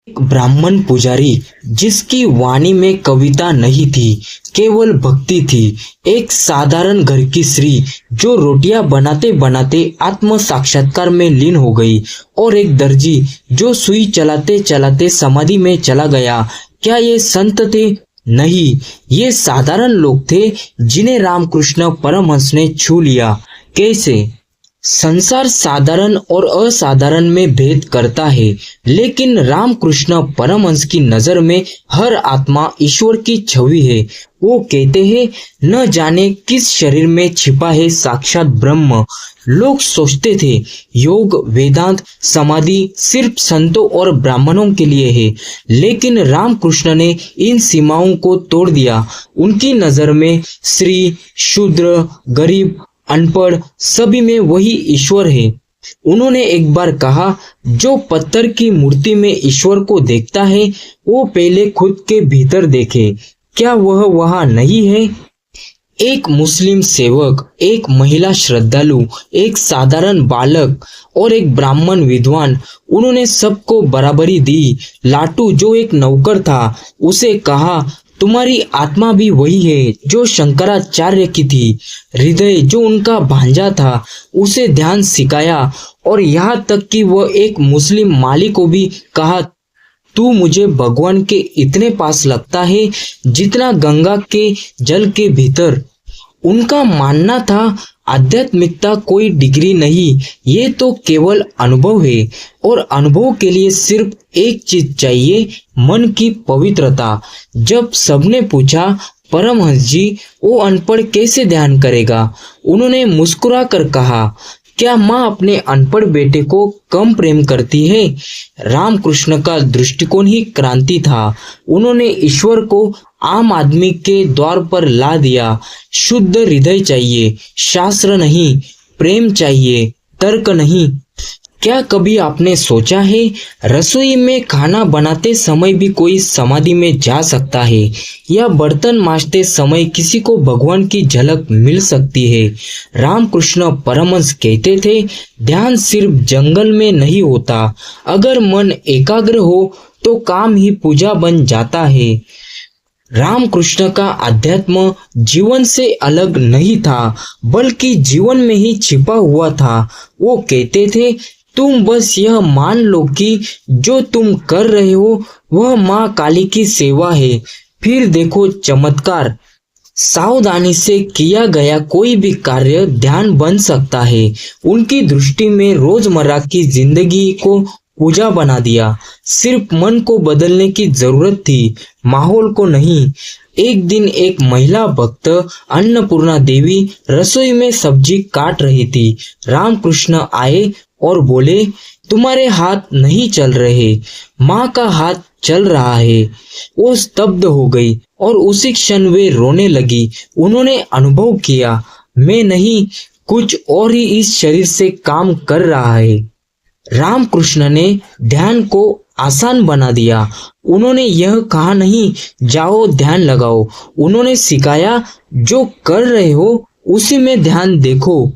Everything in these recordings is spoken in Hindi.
एक ब्राह्मण पुजारी जिसकी वाणी में कविता नहीं थी, केवल भक्ति थी। एक साधारण घर की स्त्री जो रोटियां बनाते बनाते आत्म साक्षात्कार में लीन हो गई, और एक दर्जी जो सुई चलाते चलाते समाधि में चला गया। क्या ये संत थे? नहीं, ये साधारण लोग थे जिन्हें रामकृष्ण परमहंस ने छू लिया। कैसे? संसार साधारण और असाधारण में भेद करता है, लेकिन रामकृष्ण परमहंस की नजर में हर आत्मा ईश्वर की छवि है। वो कहते हैं, न जाने किस शरीर में छिपा है साक्षात ब्रह्म। लोग सोचते थे योग, वेदांत, समाधि सिर्फ संतों और ब्राह्मणों के लिए है, लेकिन रामकृष्ण ने इन सीमाओं को तोड़ दिया। उनकी नजर में स्त्री, शूद्र, गरीब, अनपढ़ सभी में वही ईश्वर है। उन्होंने एक बार कहा, जो पत्थर की मूर्ति में ईश्वर को देखता है, वो पहले खुद के भीतर देखे। क्या वह वहां नहीं है? एक मुस्लिम सेवक, एक महिला श्रद्धालु, एक साधारण बालक और एक ब्राह्मण विद्वान, उन्होंने सबको बराबरी दी। लाटू जो एक नौकर था, उसे कहा, तुम्हारी आत्मा भी वही है जो शंकराचार्य की थी। हृदय जो उनका भांजा था, उसे ध्यान सिखाया, और यहाँ तक कि वह एक मुस्लिम माली को भी कहा, तू मुझे भगवान के इतने पास लगता है जितना गंगा के जल के भीतर। उनका मानना था, आध्यात्मिकता कोई डिग्री नहीं, ये तो केवल अनुभव है, और अनुभव के लिए सिर्फ एक चीज चाहिए, मन की पवित्रता। जब सबने पूछा, परमहंस जी, वो अनपढ़ कैसे ध्यान करेगा? उन्होंने मुस्कुरा कर कहा, क्या माँ अपने अनपढ़ बेटे को कम प्रेम करती है? रामकृष्ण का दृष्टिकोण ही क्रांति था। उन्होंने ईश्वर को आम आदमी के द्वार पर ला दिया। शुद्ध हृदय चाहिए, शास्त्र नहीं, प्रेम चाहिए, तर्क नहीं। क्या कभी आपने सोचा है, रसोई में खाना बनाते समय भी कोई समाधि में जा सकता है, या बर्तन मांजते समय किसी को भगवान की झलक मिल सकती है? रामकृष्ण परमहंस कहते थे, ध्यान सिर्फ जंगल में नहीं होता। अगर मन एकाग्र हो तो काम ही पूजा बन जाता है। रामकृष्ण का अध्यात्म जीवन से अलग नहीं था, बल्कि जीवन में ही छिपा हुआ था। वो कहते थे, तुम बस यह मान लो कि जो तुम कर रहे हो वह माँ काली की सेवा है, फिर देखो चमत्कार। सावधानी से किया गया कोई भी कार्य ध्यान बन सकता है। उनकी दृष्टि में रोजमर्रा की जिंदगी को पूजा बना दिया। सिर्फ मन को बदलने की जरूरत थी, माहौल को नहीं। एक दिन एक महिला भक्त अन्नपूर्णा देवी रसोई में सब्जी काट रही थी। रामकृष्ण आए और बोले, तुम्हारे हाथ नहीं चल रहे, माँ का हाथ चल रहा है। वो स्तब्ध हो गई और उसी क्षण वे रोने लगी। उन्होंने अनुभव किया, मैं नहीं, कुछ और ही इस शरीर से काम कर रहा है। रामकृष्ण ने ध्यान को आसान बना दिया। उन्होंने यह कहा नहीं, जाओ ध्यान लगाओ। उन्होंने सिखाया, जो कर रहे हो उसी में ध्यान देखो।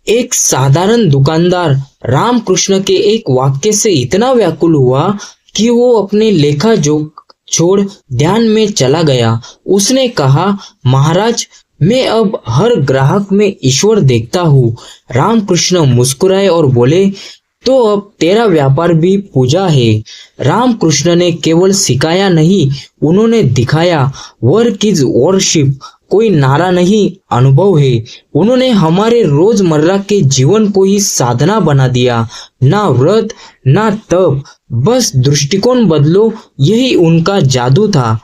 एक साधारण दुकानदार रामकृष्ण के एक वाक्य से इतना व्याकुल हुआ कि वो अपने लेखा जोख छोड़ ध्यान में चला गया। उसने कहा, महाराज, मैं अब हर ग्राहक में ईश्वर देखता हूँ। रामकृष्ण मुस्कुराए और बोले, तो अब तेरा व्यापार भी पूजा है। रामकृष्ण ने केवल सिखाया नहीं, उन्होंने दिखाया। वर्क इज वर्शिप कोई नारा नहीं, अनुभव है। उन्होंने हमारे रोजमर्रा के जीवन को ही साधना बना दिया। ना व्रत, ना तप, बस दृष्टिकोण बदलो, यही उनका जादू था।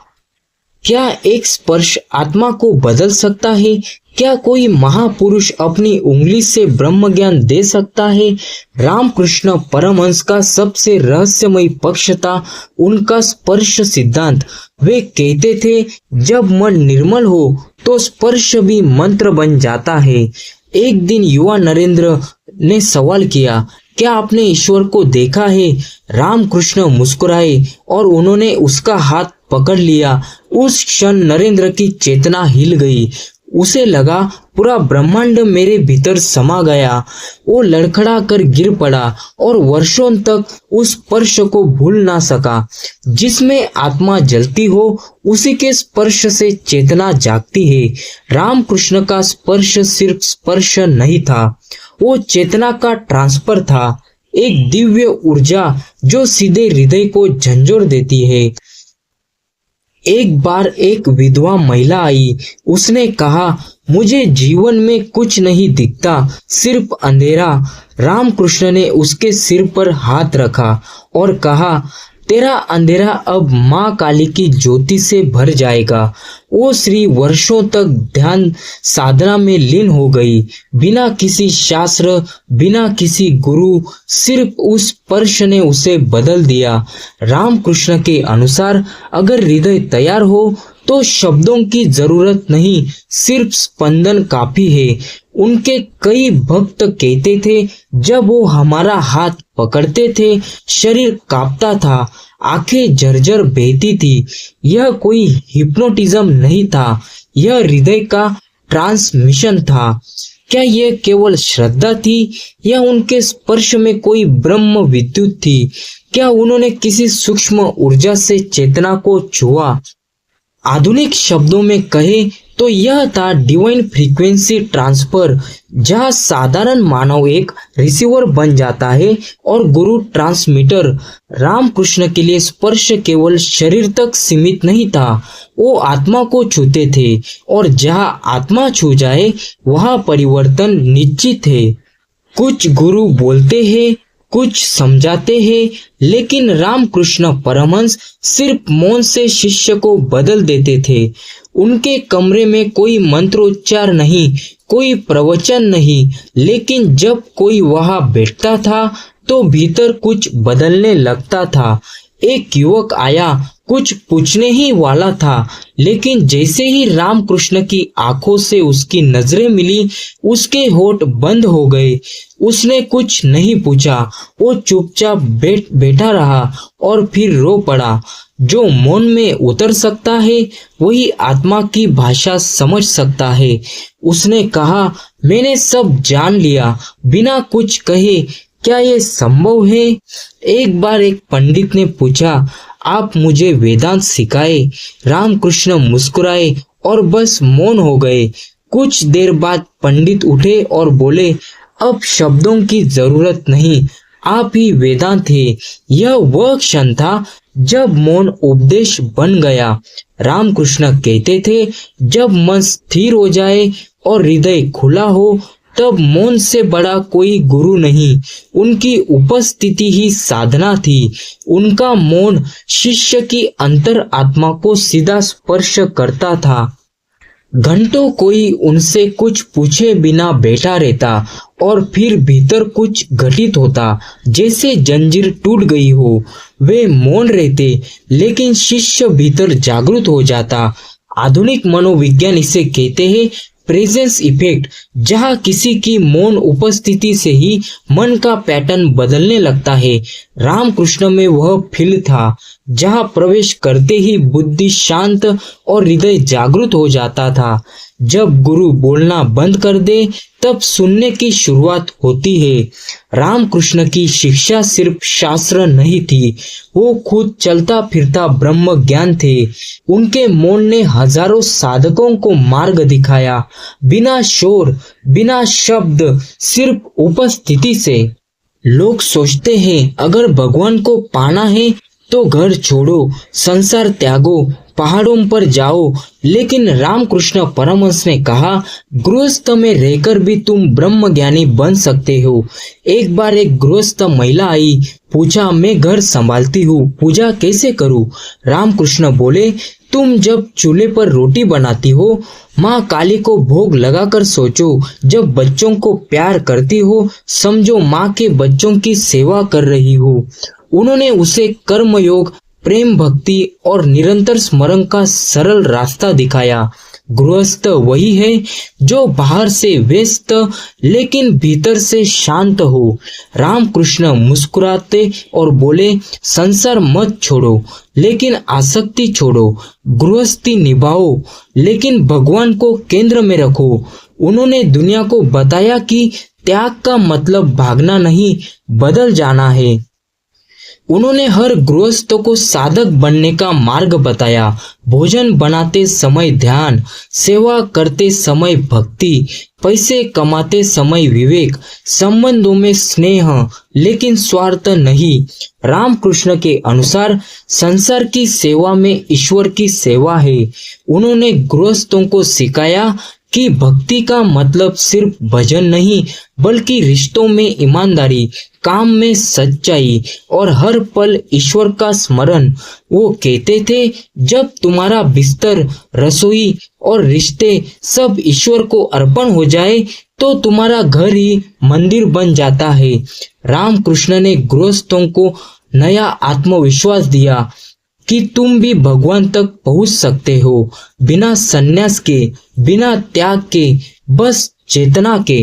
क्या एक स्पर्श आत्मा को बदल सकता है? क्या कोई महापुरुष अपनी उंगली से ब्रह्म ज्ञान दे सकता है? रामकृष्ण परमहंस का सबसे रहस्यमय पक्ष था उनका स्पर्श सिद्धांत। वे कहते थे, जब मन निर्मल हो तो स्पर्श भी मंत्र बन जाता है। एक दिन युवा नरेंद्र ने सवाल किया, क्या आपने ईश्वर को देखा है? रामकृष्ण मुस्कुराए और उन्होंने उसका हाथ पकड़ लिया। उस क्षण नरेंद्र की चेतना हिल गई। उसे लगा पूरा ब्रह्मांड मेरे भीतर समा गया। वो लड़खड़ा कर गिर पड़ा और वर्षों तक उस स्पर्श को भूल ना सका। जिसमें आत्मा जलती हो उसी के स्पर्श से चेतना जागती है। रामकृष्ण का स्पर्श सिर्फ स्पर्श नहीं था, वो चेतना का ट्रांसफर था, एक दिव्य ऊर्जा जो सीधे हृदय को झंझोर देती है। एक बार एक विधवा महिला आई। उसने कहा, मुझे जीवन में कुछ नहीं दिखता, सिर्फ अंधेरा। रामकृष्ण ने उसके सिर पर हाथ रखा और कहा, तेरा अंधेरा अब माँ काली की ज्योति से भर जाएगा। वो स्त्री वर्षों तक ध्यान साधना में लीन हो गई, बिना किसी शास्त्र, बिना किसी गुरु, सिर्फ उस स्पर्श ने उसे बदल दिया। रामकृष्ण के अनुसार अगर हृदय तैयार हो तो शब्दों की जरूरत नहीं, सिर्फ स्पंदन काफी है। उनके कई भक्त कहते थे, जब वो हमारा हाथ पकड़ते थे शरीर कांपता था, आंखें झरझर बहती थी। यह कोई हिप्नोटिज्म नहीं था, यह हृदय का ट्रांसमिशन था। क्या यह केवल श्रद्धा थी या उनके स्पर्श में कोई ब्रह्म विद्युत थी? क्या उन्होंने किसी सूक्ष्म ऊर्जा से चेतना को छुआ? आधुनिक शब्दों में कहे तो यह था डिवाइन फ्रीक्वेंसी ट्रांसफर, जहां साधारण मानव एक रिसीवर बन जाता है और गुरु ट्रांसमीटर। रामकृष्ण के लिए स्पर्श केवल शरीर तक सीमित नहीं था, वो आत्मा को छूते थे, और जहां आत्मा छू जाए वहां परिवर्तन निश्चित है। कुछ गुरु बोलते हैं, कुछ समझाते हैं, लेकिन रामकृष्ण परमहंस सिर्फ मौन से शिष्य को बदल देते थे। उनके कमरे में कोई मंत्रोच्चार नहीं, कोई प्रवचन नहीं, लेकिन जब कोई वहां बैठता था तो भीतर कुछ बदलने लगता था। एक युवक आया, कुछ पूछने ही वाला था, लेकिन जैसे ही रामकृष्ण की आंखों से उसकी नजरें मिली, उसके होठ बंद हो गए। उसने कुछ नहीं पूछा, वो चुपचाप बैठा रहा और फिर रो पड़ा। जो मौन में उतर सकता है वही आत्मा की भाषा समझ सकता है। उसने कहा, मैंने सब जान लिया बिना कुछ कहे, क्या ये संभव है? एक बार एक पंडित ने पूछा, आप मुझे वेदांत सिखाए। रामकृष्ण मुस्कुराए और बस मौन हो गए। कुछ देर बाद पंडित उठे और बोले, अब शब्दों की जरूरत नहीं, आप ही वेदांत है। यह वह क्षण था जब मौन उपदेश बन गया। रामकृष्ण कहते थे, जब मन स्थिर हो जाए और हृदय खुला हो तब मौन से बड़ा कोई गुरु नहीं। उनकी उपस्थिति ही साधना थी। उनका मौन शिष्य की अंतर आत्मा को सीधा स्पर्श करता था। घंटों कोई उनसे कुछ पूछे बिना बैठा रहता और फिर भीतर कुछ घटित होता, जैसे जंजीर टूट गई हो। वे मौन रहते, लेकिन शिष्य भीतर जागृत हो जाता। आधुनिक मनोविज्ञान इसे कहते हैं प्रेजेंस इफेक्ट, जहां किसी की मौन उपस्थिति से ही मन का पैटर्न बदलने लगता है। रामकृष्ण में वह फील था, जहां प्रवेश करते ही बुद्धि शांत और हृदय जागृत हो जाता था। जब गुरु बोलना बंद कर दे तब सुनने की शुरुआत होती है। रामकृष्ण की शिक्षा सिर्फ शास्त्र नहीं थी, वो खुद चलता फिरता ब्रह्म ज्ञान थे। उनके मौन ने हजारों साधकों को मार्ग दिखाया, बिना शोर, बिना शब्द, सिर्फ उपस्थिति से। लोग सोचते हैं अगर भगवान को पाना है तो घर छोड़ो, संसार त्यागो, पहाड़ों पर जाओ, लेकिन रामकृष्ण परमहंस ने कहा, गृहस्थ में रहकर भी तुम ब्रह्म ज्ञानी बन सकते हो। एक बार एक गृहस्थ महिला आई, पूछा, मैं घर संभालती हूँ, पूजा कैसे करूँ? रामकृष्ण बोले, तुम जब चूल्हे पर रोटी बनाती हो, माँ काली को भोग लगाकर सोचो। जब बच्चों को प्यार करती हो, समझो माँ के बच्चों की सेवा कर रही हो। उन्होंने उसे कर्मयोग, प्रेम भक्ति और निरंतर स्मरण का सरल रास्ता दिखाया। गृहस्थ वही है जो बाहर से व्यस्त लेकिन भीतर से शांत हो। रामकृष्ण मुस्कुराते और बोले, संसार मत छोड़ो लेकिन आसक्ति छोड़ो, गृहस्थी निभाओ लेकिन भगवान को केंद्र में रखो। उन्होंने दुनिया को बताया कि त्याग का मतलब भागना नहीं, बदल जाना है। उन्होंने हर गृहस्थ को साधक बनने का मार्ग बताया। भोजन बनाते समय ध्यान, सेवा करते समय भक्ति, पैसे कमाते समय विवेक, संबंधों में स्नेह लेकिन स्वार्थ नहीं। रामकृष्ण के अनुसार संसार की सेवा में ईश्वर की सेवा है। उन्होंने गृहस्थों को सिखाया कि भक्ति का मतलब सिर्फ भजन नहीं बल्कि रिश्तों में ईमानदारी, काम में सच्चाई और हर पल ईश्वर का स्मरण। वो कहते थे, जब तुम्हारा बिस्तर, रसोई और रिश्ते सब ईश्वर को अर्पण हो जाए तो तुम्हारा घर ही मंदिर बन जाता है। रामकृष्ण ने गृहस्थों को नया आत्मविश्वास दिया कि तुम भी भगवान तक पहुंच सकते हो, बिना संन्यास के, बिना त्याग के, बस चेतना के।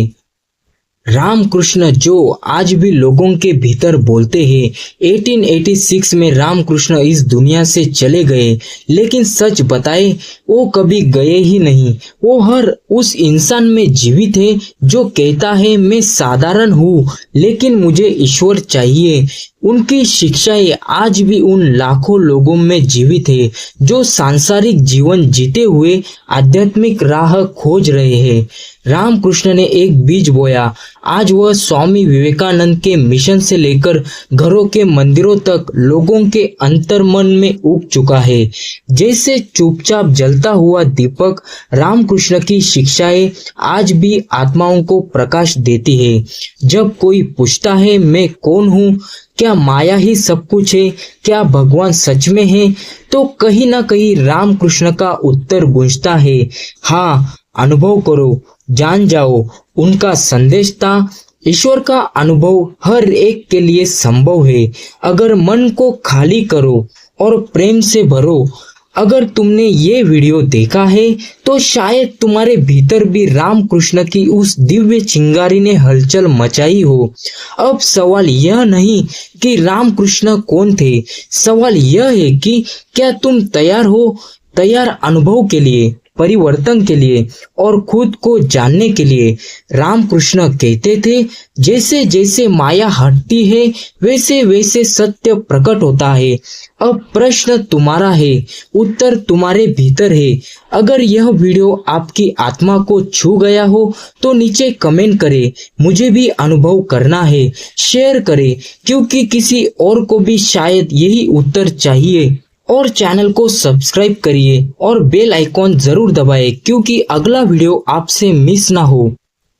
रामकृष्ण जो आज भी लोगों के भीतर बोलते हैं। 1886 में रामकृष्ण इस दुनिया से चले गए, लेकिन सच बताए वो कभी गए ही नहीं। वो हर उस इंसान में जीवित है जो कहता है, मैं साधारण हूँ लेकिन मुझे ईश्वर चाहिए। उनकी शिक्षाएं आज भी उन लाखों लोगों में जीवित है जो सांसारिक जीवन जीते हुए आध्यात्मिक राह खोज रहे हैं। रामकृष्ण ने एक बीज बोया, आज वह स्वामी विवेकानंद के मिशन से लेकर घरों के मंदिरों तक लोगों के अंतर्मन में उग चुका है। जैसे चुपचाप जलता हुआ दीपक, रामकृष्ण की शिक्षाएं आज भी आत्माओं को प्रकाश देती है। जब कोई पूछता है, मैं कौन हूँ, क्या माया ही सब कुछ है, क्या भगवान सच में है, तो कहीं ना कहीं रामकृष्ण का उत्तर गूंजता है, हाँ, अनुभव करो, जान जाओ। उनका संदेश था, ईश्वर का अनुभव हर एक के लिए संभव है अगर मन को खाली करो और प्रेम से भरो। अगर तुमने ये वीडियो देखा है तो शायद तुम्हारे भीतर भी रामकृष्ण की उस दिव्य चिंगारी ने हलचल मचाई हो। अब सवाल यह नहीं कि रामकृष्ण कौन थे, सवाल यह है कि क्या तुम तैयार हो, तैयार अनुभव के लिए, परिवर्तन के लिए और खुद को जानने के लिए। रामकृष्ण कहते थे, जैसे जैसे माया हटती है वैसे वैसे सत्य प्रकट होता है। अब प्रश्न तुम्हारा है, उत्तर तुम्हारे भीतर है। अगर यह वीडियो आपकी आत्मा को छू गया हो तो नीचे कमेंट करें, मुझे भी अनुभव करना है। शेयर करें क्योंकि किसी और को भी शायद यही उत्तर चाहिए। और चैनल को सब्सक्राइब करिए और बेल आइकॉन जरूर दबाएं क्योंकि अगला वीडियो आपसे मिस ना हो।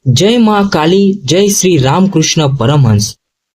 जय मां काली, जय श्री रामकृष्ण परमहंस।